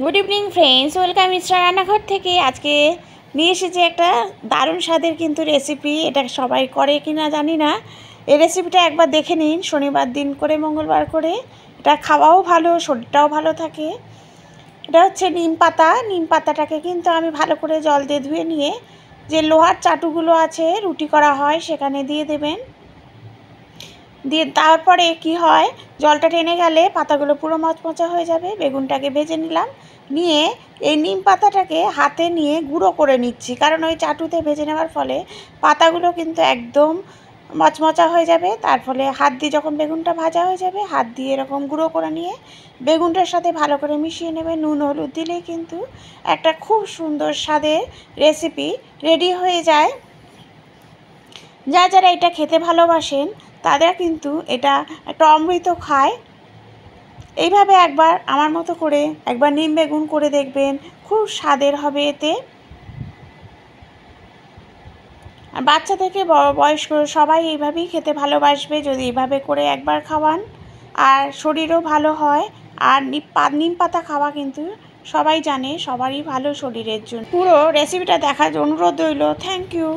Good evening friends, welcome mister রান্নাঘর থেকে। আজকে নিয়ে এসেছি একটা দারুণ স্বাদের কিন্তু রেসিপি। এটা সবাই করে কি না জানি না। এই রেসিপিটা একবার দেখে নিন, শনিবার দিন করে মঙ্গলবার করে। এটা খাওয়াও ভালো, শরীরটাও ভালো থাকে। এটা হচ্ছে নিম পাতা। নিম পাতাটাকে কিন্তু আমি ভালো করে জল দিয়ে ধুয়ে নিয়ে যে লোহার চাটুগুলো আছে রুটি করা হয় সেখানে দিয়ে দেবেন। দিয়ে তারপরে কি হয়, জলটা টেনে গেলে পাতাগুলো পুরো মচমচা হয়ে যাবে। বেগুনটাকে ভেজে নিলাম, নিয়ে এই নিম পাতাটাকে হাতে নিয়ে গুঁড়ো করে নিচ্ছি, কারণ ওই চাটুতে ভেজে নেওয়ার ফলে পাতাগুলো কিন্তু একদম মচমচা হয়ে যাবে। তার ফলে হাত দিয়ে যখন বেগুনটা ভাজা হয়ে যাবে, হাত দিয়ে এরকম গুঁড়ো করে নিয়ে বেগুনটার সাথে ভালো করে মিশিয়ে নেবে। নুন হলুদ দিলেই কিন্তু একটা খুব সুন্দর স্বাদের রেসিপি রেডি হয়ে যায়। যারা এটা খেতে ভালোবাসেন তারা কিন্তু এটা একটা অমৃত খায়। এইভাবে একবার আমার মতো করে একবার নিম বেগুন করে দেখবেন, খুব স্বাদের হবে এতে। আর বাচ্চা থেকে বয়স্ক সবাই এইভাবেই খেতে ভালোবাসবে যদি এইভাবে করে একবার খাওয়ান, আর শরীরও ভালো হয়। আর নিম পাতা খাওয়া কিন্তু সবাই জানে, সবারই ভালো শরীরের জন্য। পুরো রেসিপিটা দেখার অনুরোধ রইল। Thank you.